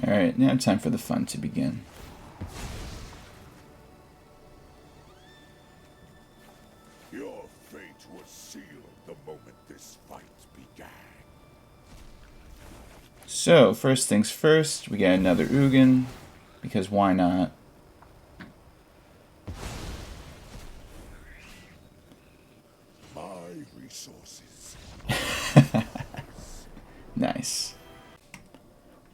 Alright, now time for the fun to begin. Your fate was sealed the moment this fight began. So, first things first, we got another Ugin, because why not? My resources. Nice.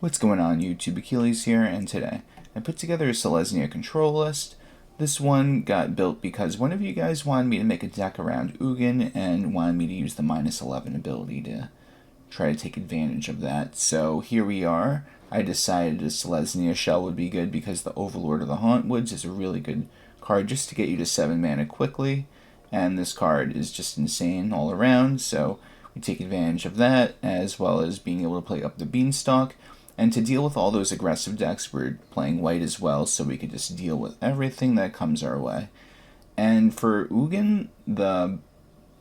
What's going on YouTube? Achilles here, and today I put together a Selesnya control list. This one got built because one of you guys wanted me to make a deck around Ugin and wanted me to use the -11 ability to try to take advantage of that. So here we are. I decided a Selesnya shell would be good because the Overlord of the Hauntwoods is a really good card just to get you to 7 mana quickly, and this card is just insane all around, so we take advantage of that, as well as being able to play Up the Beanstalk. And to deal with all those aggressive decks, we're playing white as well, so we could just deal with everything that comes our way. And for Ugin, the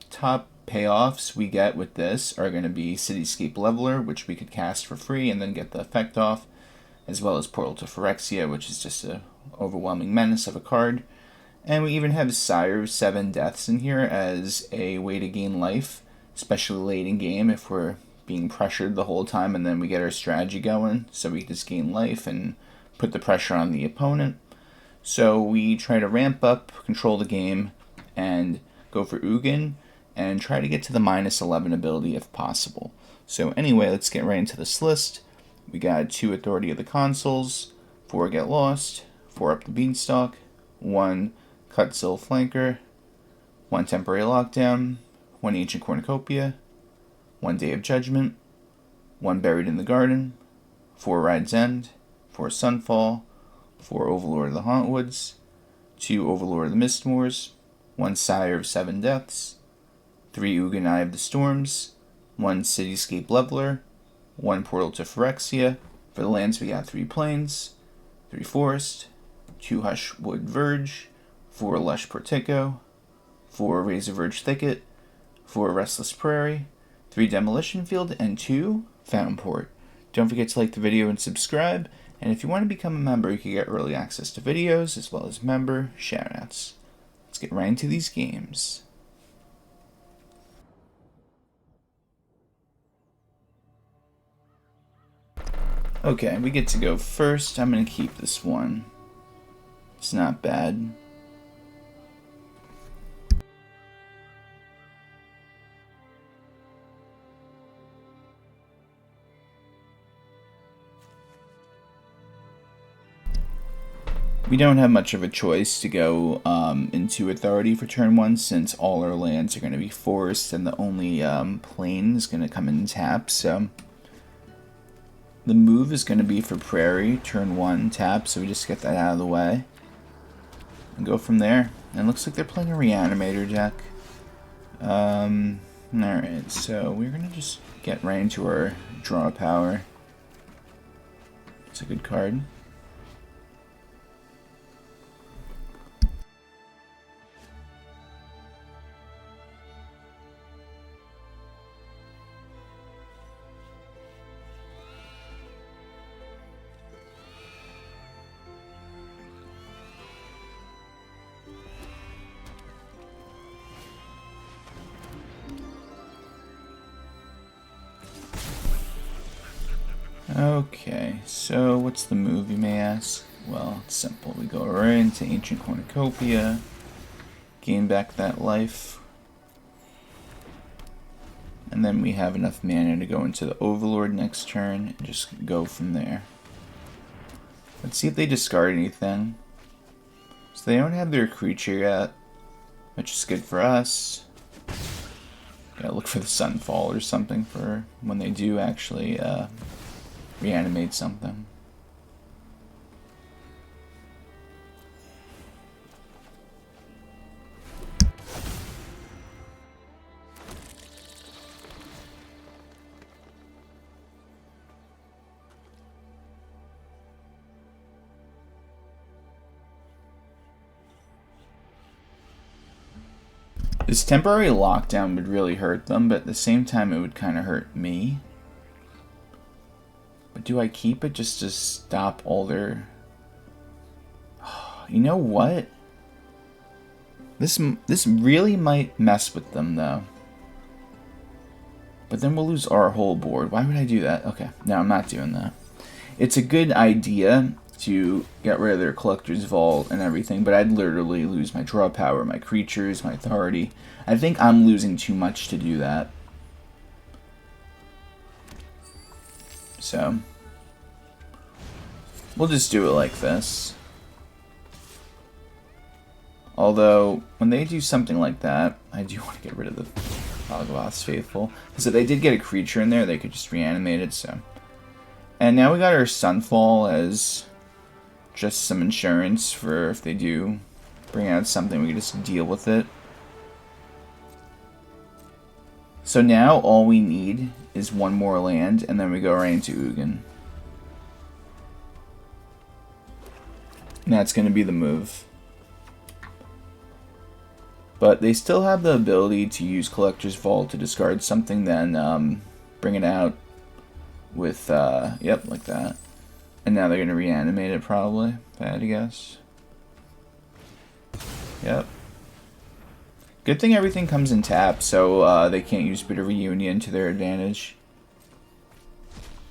top payoffs we get with this are going to be Cityscape Leveler, which we could cast for free and then get the effect off, as well as Portal to Phyrexia, which is just an overwhelming menace of a card. And we even have Sire 7 Deaths in here as a way to gain life, especially late in game if we're being pressured the whole time and then we get our strategy going, so we just gain life and put the pressure on the opponent. So we try to ramp up, control the game, and go for Ugin, and try to get to the -11 ability if possible. So anyway, let's get right into this list. We got 2 Authority of the Consuls, 4 Get Lost, 4 Up the Beanstalk, 1 Kutzil Flanker, 1 Temporary Lockdown, 1 Ancient Cornucopia, 1 Day of Judgment, 1 Buried in the Garden, 4 Ride's End, 4 Sunfall, 4 Overlord of the Hauntwoods, 2 Overlord of the Mistmoors, 1 Sire of 7 Deaths, 3 Ugin Eye of the Storms, 1 Cityscape Leveler, 1 Portal to Phyrexia. For the lands we got 3 Plains, 3 Forest, 2 Hushwood Verge, 4 Lush Portico, 4 Razorverge Thicket, 4 Restless Prairie, 3 Demolition Field, and 2 Fountainport. Don't forget to like the video and subscribe, and if you want to become a member, you can get early access to videos as well as member shoutouts. Let's get right into these games. Okay, we get to go first. I'm going to keep this one. It's not bad. We don't have much of a choice to go into Authority for turn 1 since all our lands are going to be forest and the only plain is going to come in tap, so the move is going to be for Prairie, turn 1 tap, so we just get that out of the way and go from there. And it looks like they're playing a reanimator deck. Alright, so we're going to just get right into our draw power. It's a good card. Okay, so what's the move, you may ask? Well, it's simple. We go right into Ancient Cornucopia, gain back that life, and then we have enough mana to go into the Overlord next turn and just go from there. Let's see if they discard anything. So they don't have their creature yet, which is good for us. Gotta look for the Sunfall or something for when they do actually reanimate something. This temporary lockdown would really hurt them, but at the same time it would kind of hurt me. But do I keep it just to stop all their... You know what? This really might mess with them, though. But then we'll lose our whole board. Why would I do that? Okay, no, I'm not doing that. It's a good idea to get rid of their Collector's Vault and everything, but I'd literally lose my draw power, my creatures, my authority. I think I'm losing too much to do that. So, we'll just do it like this. Although, when they do something like that, I do want to get rid of the Hogwath's Faithful. Because if they did get a creature in there, they could just reanimate it, so... And now we got our Sunfall as just some insurance for if they do bring out something, we can just deal with it. So now all we need is one more land, and then we go right into Ugin. And that's going to be the move. But they still have the ability to use Collector's Vault to discard something, then bring it out with, yep, like that. And now they're going to reanimate it, probably, if I had to guess. Yep. Good thing everything comes in tap, so they can't use Bitter Reunion to their advantage.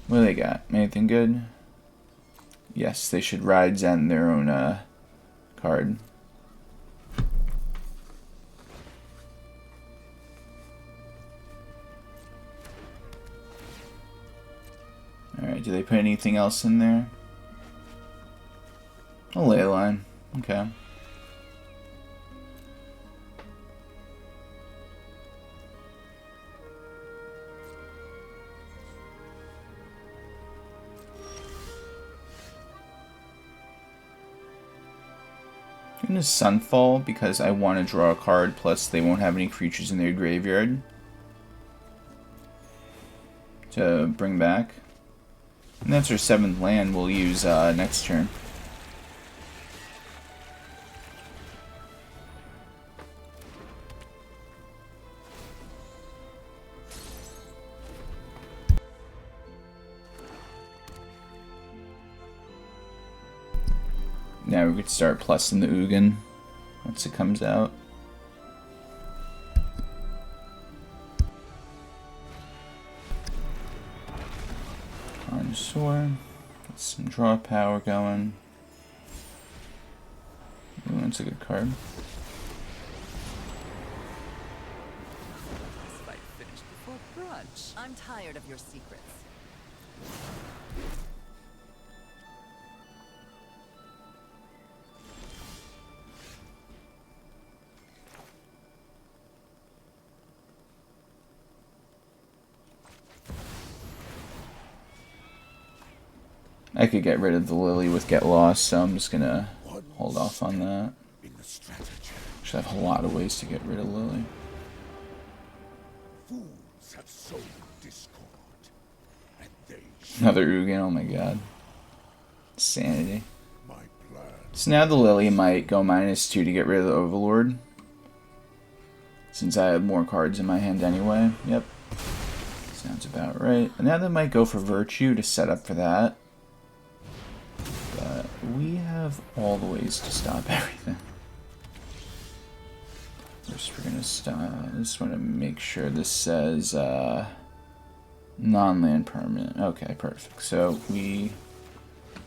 What do they got? Anything good? Yes, they should ride Zen their own card. Alright, do they put anything else in there? A ley line. Okay. I'm going to Sunfall because I want to draw a card, plus they won't have any creatures in their graveyard to bring back. And that's our 7th land we'll use next turn. Now we could start plussing the Ugin once it comes out. Consuls. Get some draw power going. Ooh, that's a good card. This fight finished before brunch. I'm tired of your secrets. I could get rid of the Lily with Get Lost, so I'm just gonna hold off on that. Actually, I have a lot of ways to get rid of Lily. Fools have sown discord, and they Another Ugin, oh my god. Sanity. my plan. So now the Lily might go -2 to get rid of the Overlord. Since I have more cards in my hand anyway. Yep. Sounds about right. And now they might go for Virtue to set up for that. But we have all the ways to stop everything. First we're gonna stop. I just want to make sure this says non-land permanent. Okay, perfect. So we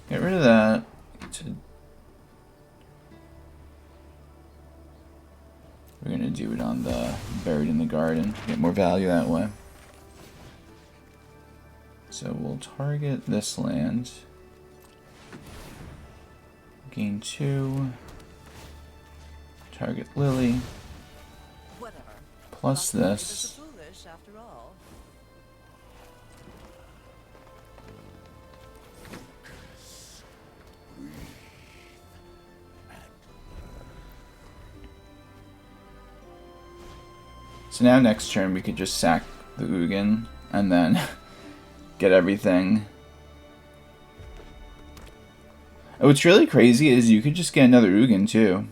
get rid of that. We're gonna do it on the Buried in the Garden. Get more value that way. So we'll target this land. Gain 2. Target Lily. Whatever. Plus Not this. so foolish after all. So now next turn we could just sack the Ugin and then get everything. And what's really crazy is you could just get another Ugin too.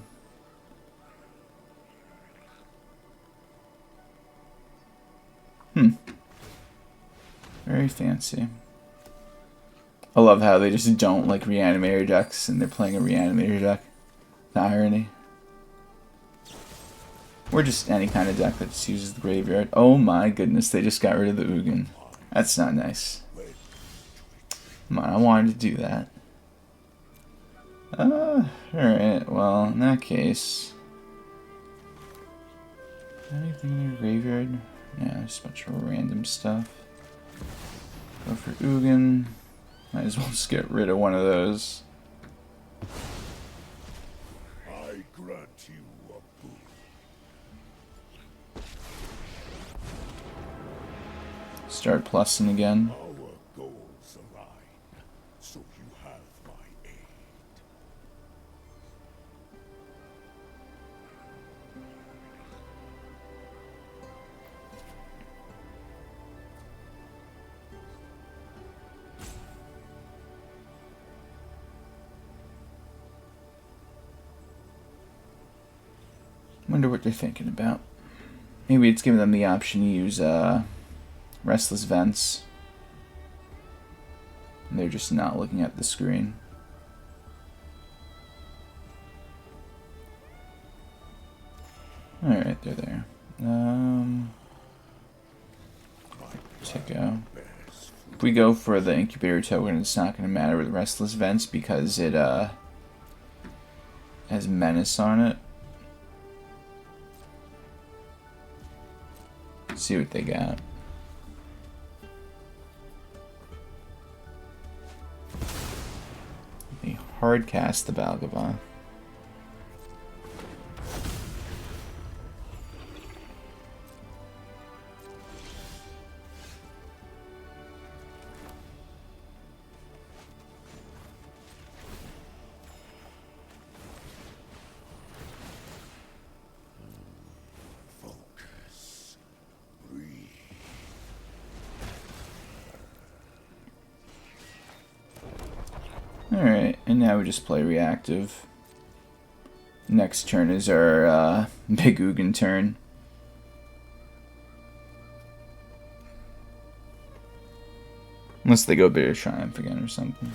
Very fancy. I love how they just don't like reanimator decks and they're playing a reanimator deck. The irony. Or just any kind of deck that just uses the graveyard. Oh my goodness, they just got rid of the Ugin. That's not nice. Come on, I wanted to do that. Alright, well, in that case... Anything in your graveyard? Yeah, just a bunch of random stuff. Go for Ugin. Might as well just get rid of one of those. I grant you a boon. Start plussing again. Our goals align, so you have my aid. Wonder what they're thinking about. Maybe it's giving them the option to use Restless Vents. And they're just not looking at the screen. Alright, they're there. Portico. If we go for the incubator token, it's not going to matter with Restless Vents because it has Menace on it. Let's see what they got. They hard cast the Balgavon. Alright, and now we just play reactive. Next turn is our big Ugin turn. Unless they go Bitter Triumph again or something.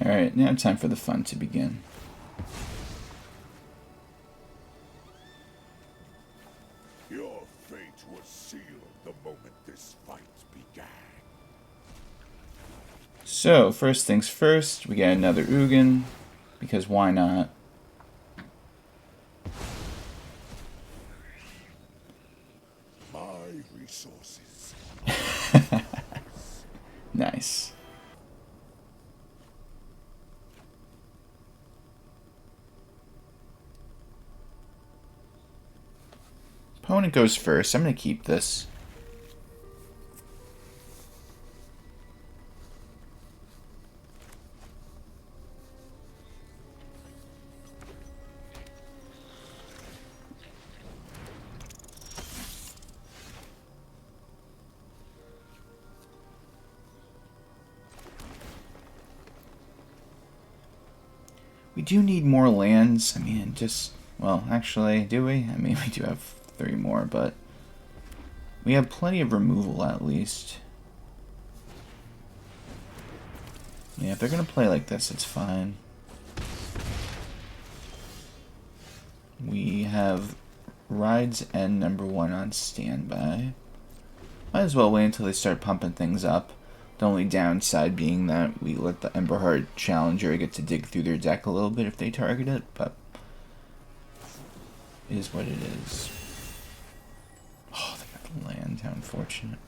Alright, now time for the fun to begin. Your fate was sealed the moment this fight began. So, first things first, we get another Ugin, because why not? My resources. Nice. Opponent goes first. I'm going to keep this. We do need more lands. I mean, just... Well, actually, do we? I mean, we do have 3 more, but... We have plenty of removal, at least. Yeah, if they're going to play like this, it's fine. We have Rides End number 1 on standby. Might as well wait until they start pumping things up. The only downside being that we let the Emberheart Challenger get to dig through their deck a little bit if they target it, but it is what it is. Oh, they got the land. How unfortunate.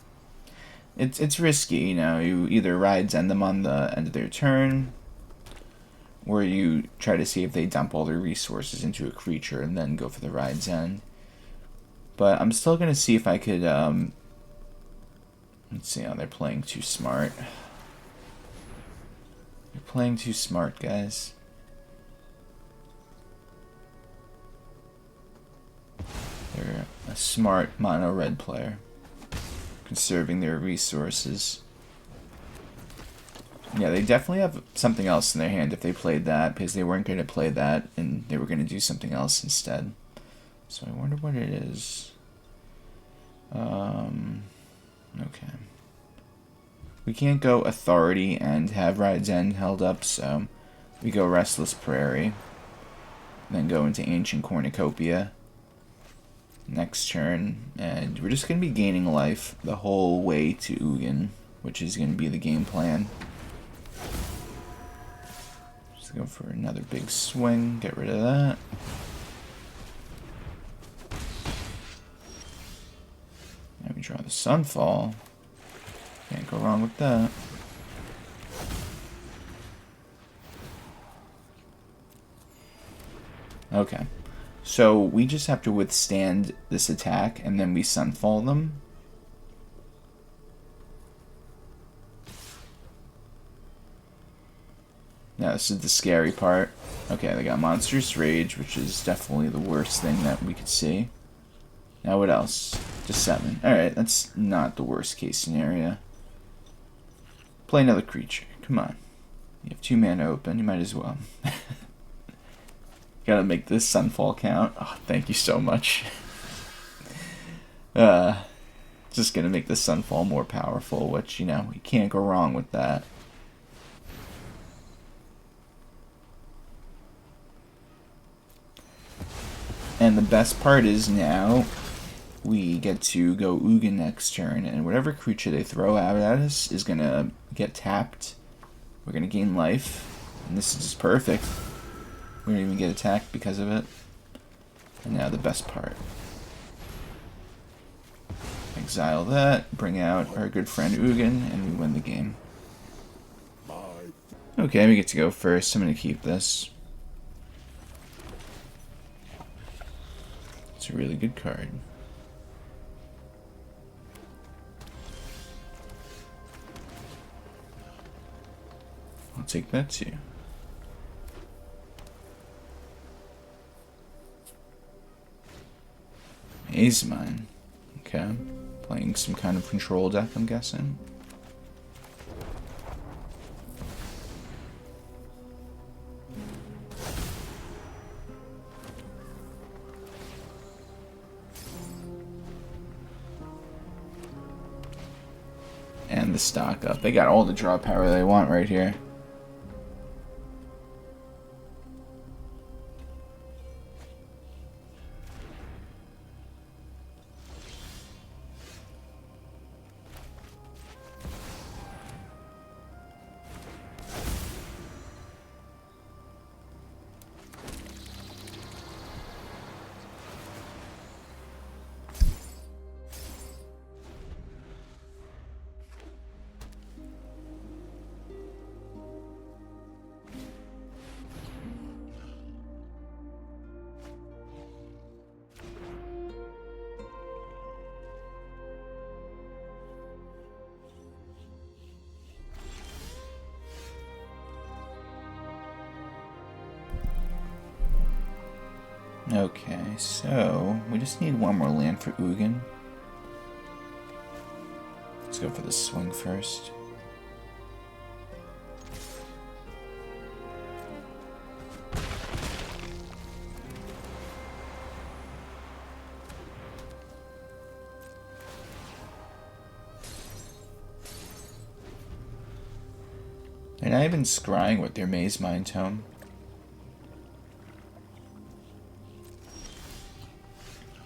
It's risky, you know. You either Rides End them on the end of their turn, or you try to see if they dump all their resources into a creature and then go for the Rides End. But I'm still going to see if I could, let's see how they're playing too smart. They're playing too smart, guys. They're a smart mono red player, conserving their resources. Yeah, they definitely have something else in their hand if they played that, because they weren't going to play that, and they were going to do something else instead. So I wonder what it is. Okay. We can't go Authority and have Rides End held up, so we go Restless Prairie. Then go into Ancient Cornucopia next turn, and we're just going to be gaining life the whole way to Ugin, which is going to be the game plan. Just go for another big swing, get rid of that. And we draw the Sunfall. Can't go wrong with that. Okay. So we just have to withstand this attack, and then we Sunfall them. Now this is the scary part. Okay, they got Monstrous Rage, which is definitely the worst thing that we could see. Now what else? Just 7. Alright, that's not the worst case scenario. Play another creature. Come on. You have 2 mana open, you might as well. Gotta make this Sunfall count. Oh, thank you so much. Just gonna make the Sunfall more powerful, which, you know, you can't go wrong with that. And the best part is now we get to go Ugin next turn, and whatever creature they throw out at us is gonna get tapped. We're gonna gain life, and this is just perfect. We don't even get attacked because of it. And now the best part. Exile that, bring out our good friend Ugin, and we win the game. Okay, we get to go first. I'm going to keep this. It's a really good card. I'll take that too. Maze Mine. Okay. Playing some kind of control deck, I'm guessing. And the stock up. They got all the draw power they want right here. Okay, so we just need one more land for Ugin. Let's go for the swing first. They're not even scrying with their Maze Mine Tome.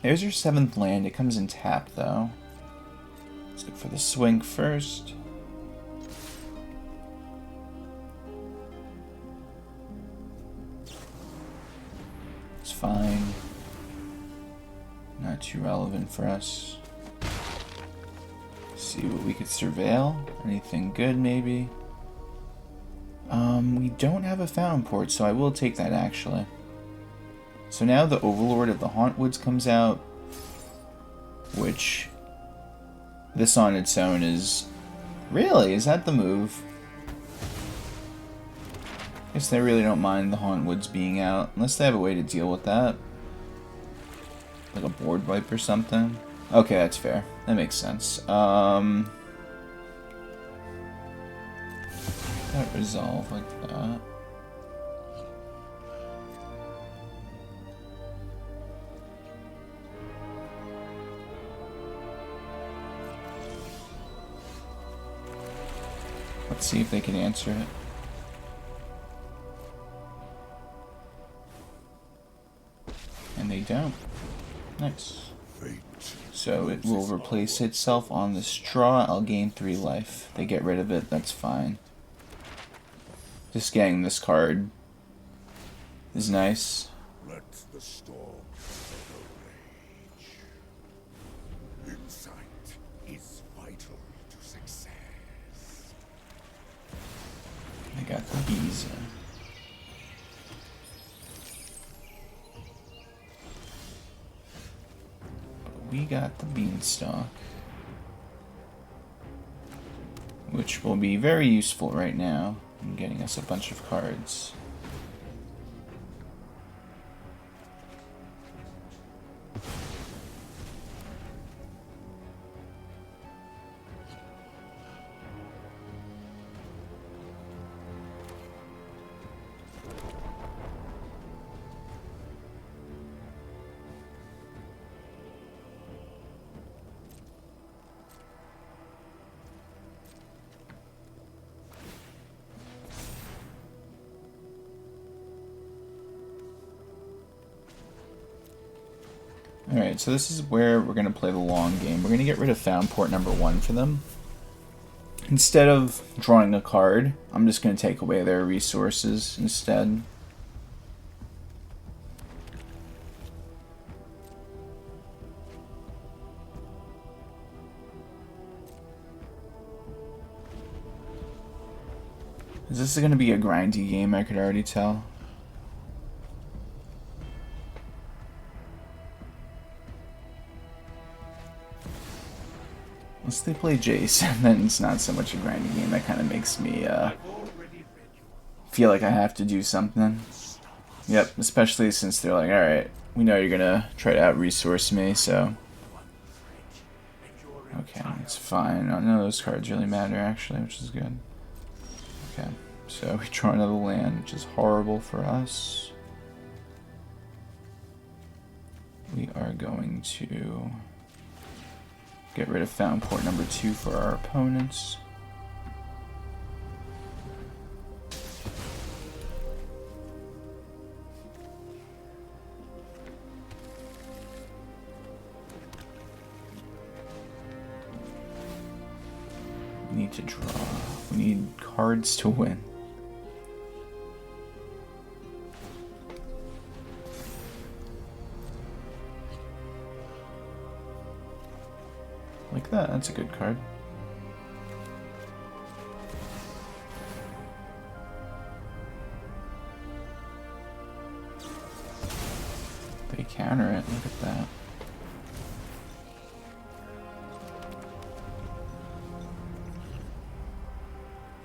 There's your 7th land. It comes in tap, though. Let's go for the swing first. It's fine. Not too relevant for us. See what we could surveil. Anything good, maybe? We don't have a Fountainport, so I will take that, actually. So now the Overlord of the Hauntwoods comes out, which this on its own is... Really? Is that the move? I guess they really don't mind the Hauntwoods being out, unless they have a way to deal with that. Like a board wipe or something. Okay, that's fair. That makes sense. That resolve like that. Let's see if they can answer it. And they don't. Nice. So it will replace itself on the straw. I'll gain 3 life. They get rid of it, that's fine. Just getting this card is nice. Let the storm rage. Insight is vital to success. I got the bees. We got the beanstalk, which will be very useful right now in getting us a bunch of cards. Alright, so this is where we're going to play the long game. We're going to get rid of Fountainport number 1 for them. Instead of drawing a card, I'm just going to take away their resources instead. This is going to be a grindy game, I could already tell. Once they play Jace, then it's not so much a grinding game. That kind of makes me feel like I have to do something. Yep, especially since they're like, alright, we know you're going to try to out-resource me, so... Okay, it's fine. None of those cards really matter, actually, which is good. Okay, so we draw another land, which is horrible for us. We are going to... get rid of Fountainport number 2 for our opponents. We need to draw. We need cards to win. Like that, that's a good card. They counter it, look at that.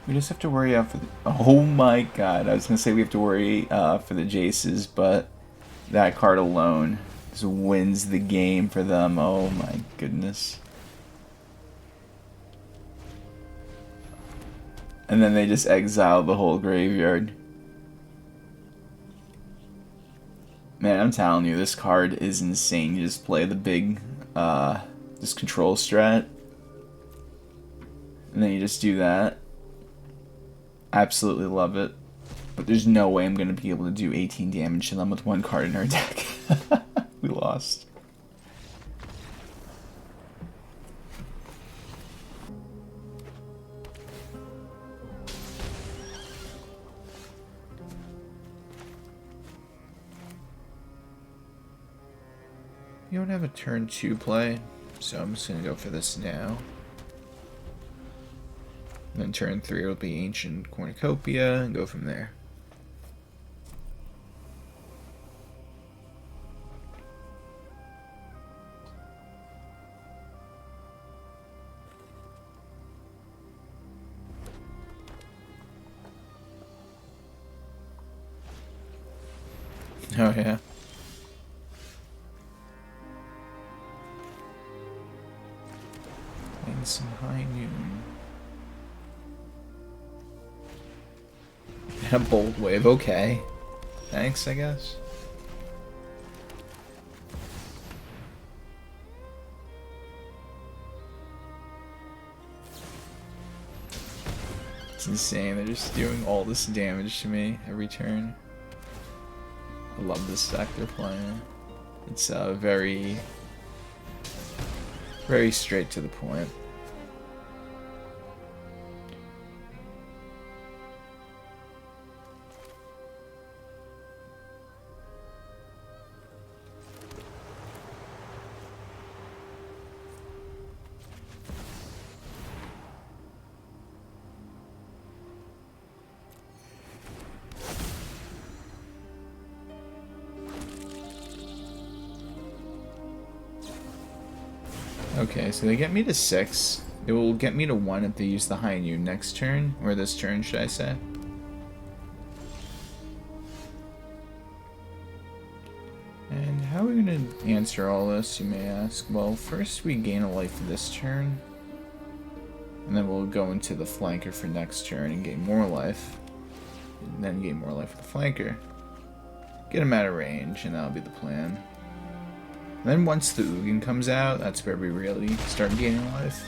We just have to worry out for the... Oh my god, I was going to say we have to worry for the Jaces, but that card alone just wins the game for them. Oh my goodness. And then they just exile the whole graveyard. Man, I'm telling you, this card is insane. You just play the big, this control strat. And then you just do that. Absolutely love it. But there's no way I'm going to be able to do 18 damage to them with one card in our deck. We lost. You don't have a turn 2 play, so I'm just going to go for this now. And then turn 3 will be Ancient Cornucopia, and go from there. Oh yeah. And some high noon. And a bold wave, okay. Thanks, I guess. It's insane, they're just doing all this damage to me every turn. I love this deck they're playing. It's very straight to the point. Okay, so they get me to 6. It will get me to 1 if they use the high noon next turn, or this turn, should I say. And how are we going to answer all this, you may ask? Well, first we gain a life this turn, and then we'll go into the flanker for next turn and gain more life, and then gain more life with the flanker. Get him out of range, and that'll be the plan. Then once the Ugin comes out, that's where we really start gaining life.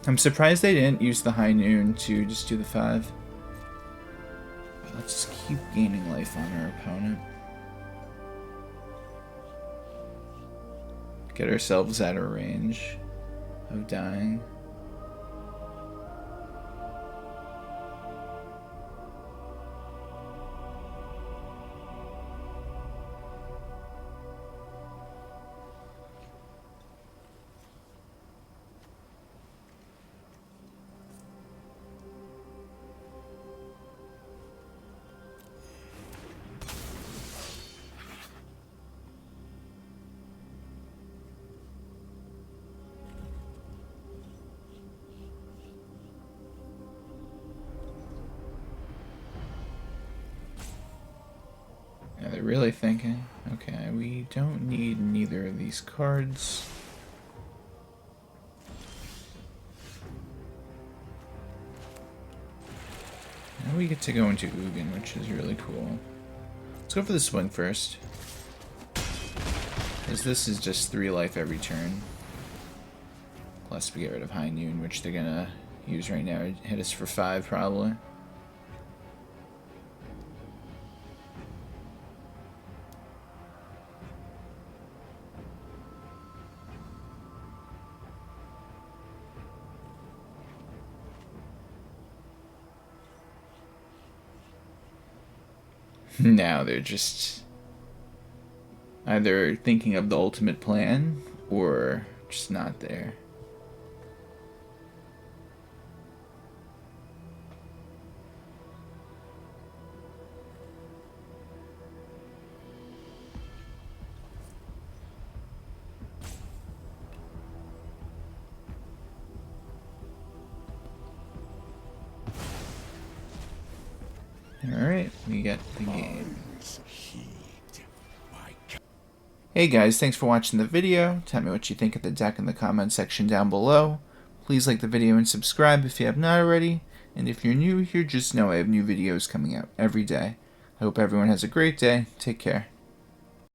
I'm surprised they didn't use the high noon to just do the 5. But let's just keep gaining life on our opponent. Get ourselves out of range of dying. Yeah, they're really thinking. Okay, we don't need neither of these cards. Now we get to go into Ugin, which is really cool. Let's go for the swing first. Because this is just 3 life every turn. Plus we get rid of High Noon, which they're gonna use right now to hit us for 5 probably. Now they're just either thinking of the ultimate plan or just not there. Alright, we get the game. Hey guys, thanks for watching the video. Tell me what you think of the deck in the comment section down below. Please like the video and subscribe if you have not already. And if you're new here, just know I have new videos coming out every day. I hope everyone has a great day. Take care.